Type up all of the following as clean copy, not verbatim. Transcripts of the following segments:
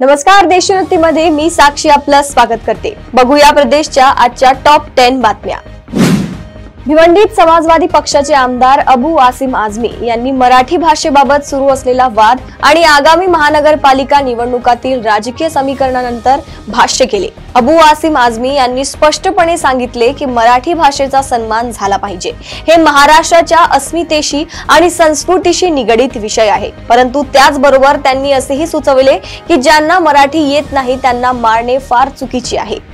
नमस्कार, देशोन्नतीमध्ये मी साक्षी आपलं स्वागत करते। बघूया प्रदेशच्या आजच्या टॉप 10 बातम्या। भिवंडीत समाजवादी पक्षाचे आमदार अबू आसिम आझमी यांनी मराठी भाषेबाबत सुरू असलेला वाद आणि आगामी महानगरपालिका निवडणुकातील राजकीय समीकरणानंतर भाष्य केले। अबू आसिम आझमी यांनी स्पष्टपणे सांगितले की मराठी भाषेचा सन्मान झाला पाहिजे। हे महाराष्ट्राच्या अस्मितेशी आणि संस्कृतीशी निगडित विषय आहे, परंतु त्याचबरोबर त्यांनी असेही सुचवले की ज्यांना मराठी येत नाही त्यांना मारणे फार चुकीचे आहे।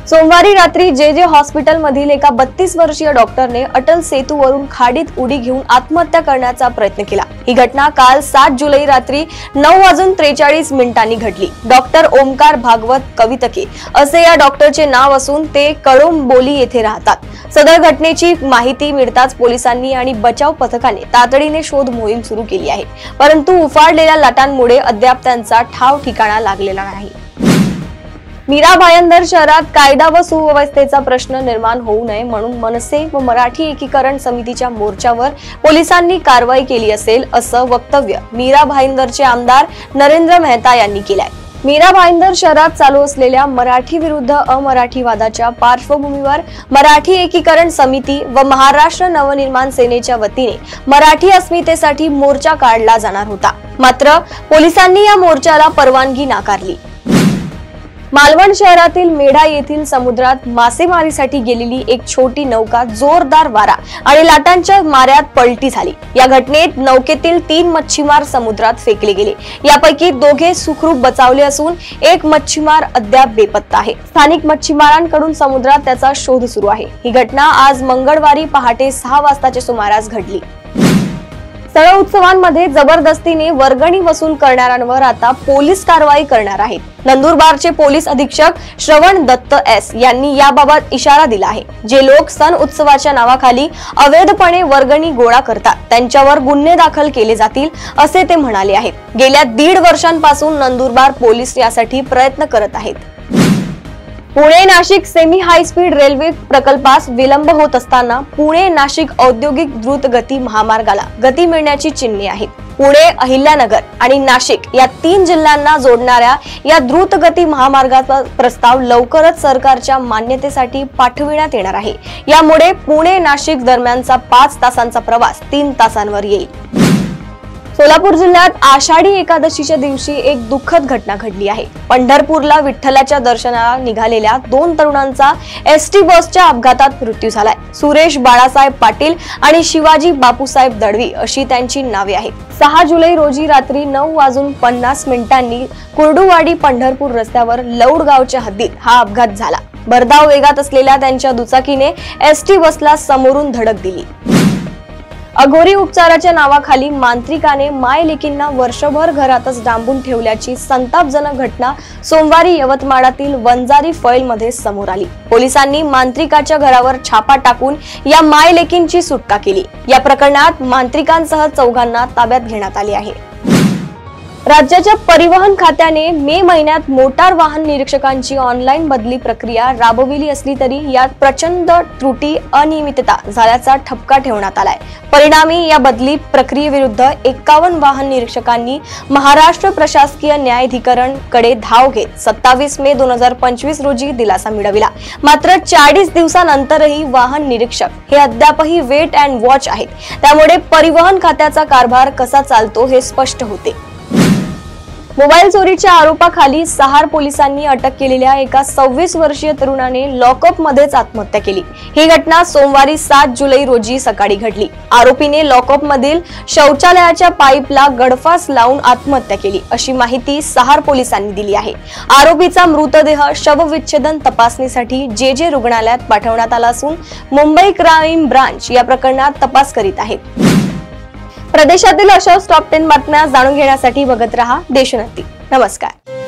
सोमवारी रात्री जे हॉस्पिटल मधील एका 32 वर्षीय डॉक्टरने अटल सेतूवरून खाडीत उडी घेऊन आत्महत्या करण्याचा प्रयत्न केला। ही घटना काल 7 जुलै रात्री 9:43 घडली। डॉक्टर ओमकार भागवत कवितके असे या डॉक्टरचे नाव असून ते कळंबोली येथे राहतात। सदर घटनेची माहिती मिळताच पोलिसांनी आणि बचाव पथकाने तातडीने शोध मोहीम सुरू केली आहे, परंतु उफाळलेल्या लाटांमुळे अद्याप त्यांचा ठाव ठिकाणा लागलेला नाही। मीरा भायंदर शहरात कायदा व सुव्यवस्थेचा प्रश्न निर्माण होऊ नये म्हणून मनसे व मराठी एकीकरण समितीच्या मोर्चावर पोलिसांनी कारवाई केली असेल असं वक्तव्य मीरा भाईंदरचे आमदार नरेंद्र मेहता यांनी केलंय। मीरा भाईंदर शहरात चालू असलेल्या मराठी विरुद्ध अमराठी वादाच्या पार्श्वभूमीवर मराठी एकीकरण समिती व महाराष्ट्र नवनिर्माण सेनेच्या वतीने मराठी अस्मितेसाठी मोर्चा काढला जाणार होता, मात्र पोलिसांनी या मोर्चाला परवानगी नाकारली। मालवण शहरातील मेढा येथील समुद्रात मासेमारीसाठी गेलेली एक छोटी नौका जोरदार वारा आणि लाटांच्या माऱ्यात पलटी झाली। या घटनेत नौकेतील 3 मच्छीमार समुद्रात फेकले गेले। यापैकी 2 सुखरूप बचावले असून एक मच्छीमार अद्याप बेपत्ता आहे। स्थानिक मच्छीमारांकडून समुद्रात त्याचा शोध सुरू आहे। ही घटना आज मंगळवारी पहाटे 6 वाजताच्या सुमारास घडली। सण उत्सवांमध्ये जबरदस्तीने वर्गणी वसूल करणाऱ्यांवर आता पोलीस कारवाई करणार आहेत। नंदुरबारचे पोलीस अधीक्षक श्रवण दत्त एस यांनी याबाबत इशारा दिला आहे। जे लोक सण उत्सवाच्या नावाखाली अवैधपणे वर्गणी गोळा करतात त्यांच्यावर गुन्हे दाखल केले जातील असे ते म्हणाले आहेत। गेल्या 1.5 वर्षांपासून नंदुरबार पोलीस यासाठी प्रयत्न करत आहेत। Pune Nashik semi high speed railway प्रकल्पास विलंब होत असताना पुणे नाशिक औद्योगिक द्रुतगती महामार्गाला गती मिळण्याची चिन्हे आहेत। पुणे, अहिल्यानगर आणि नाशिक या 3 जिल्ह्यांना जोडणाऱ्या या द्रुतगती महामार्गाचा प्रस्ताव लवकरच सरकारच्या मान्यतेसाठी पाठविण्यात येणार आहे। यामुळे पुणे नाशिक दरम्यानचा 5 तासांचा प्रवास 3 तासांवर येईल। सोलापूर जिल्ह्यात आषाढी एकादशीच्या दिवशी एक दुःखद घटना घडली आहे। पंढरपूरला विठ्ठलाच्या दर्शनाला निघालेल्या 2 तरुणांचा एसटी बसच्या अपघातात मृत्यू झालाय। सुरेश बाळासाहेब पाटील आणि शिवाजी बापूसाहेब दळवी अशी त्यांची नावे आहेत। 6 जुलै रोजी रात्री 9:50 कुर्डुवाडी पंढरपूर रस्त्यावर लौड गावच्या हद्दीत हा अपघात झाला। भरधाव वेगात असलेल्या त्यांच्या दुचाकीने एसटी बसला समोरून धडक दिली। अघोरी उपचाराच्या नावाखाली मांत्रिकाने माय लेकींना वर्षभर घरातच डांबून ठेवल्याची संतापजनक घटना सोमवारी यवतमाळातील वंजारी फैलमध्ये समोर आली। पोलिसांनी मांत्रिकाच्या घरावर छापा टाकून या माय लेकींची सुटका केली। या प्रकरणात मांत्रिकांसह 4घांना ताब्यात घेण्यात आले आहे। राज्याच्या परिवहन खात्याने मे महिन्यात मोटार वाहन निरीक्षकांची ऑनलाईन बदली प्रक्रिया राबविली असली तरी यात प्रचंड त्रुटी अनियमितता झाल्याचा ठपका ठेवण्यात आलाय। परिणामी या बदली प्रक्रियेविरुद्ध 51 वाहन निरीक्षकांनी महाराष्ट्र प्रशासकीय न्यायाधिकरणकडे धाव घेत 27 मे 2025 रोजी दिलासा मिळविला। मात्र 40 दिवसांनंतरही वाहन निरीक्षक हे अद्यापही वेट अँड वॉच आहेत। त्यामुळे परिवहन खात्याचा कारभार कसा चालतो हे स्पष्ट होते। मोबाईल चोरीच्या आरोपाखाली सहार पोलिसांनी अटक केलेल्या एका 26 वर्षीय तरुणाने लॉकअप मध्येच आत्महत्या केली। ही घटना सोमवारी 7 जुलै रोजी सकाळी घडली। आरोपीने लॉकअप मधील शौचालयाच्या पाईपला गडफास लावून आत्महत्या केली अशी माहिती सहार पोलिसांनी दिली आहे। आरोपीचा मृतदेह शवविच्छेदन तपासणीसाठी जे रुग्णालयात पाठवण्यात आला असून मुंबई क्राईम ब्रांच या प्रकरणात तपास करीत आहेत। प्रदेशातील अशाच टॉप 10 बातम्या जाणून घेण्यासाठी बघत रहा देशोन्नती। नमस्कार।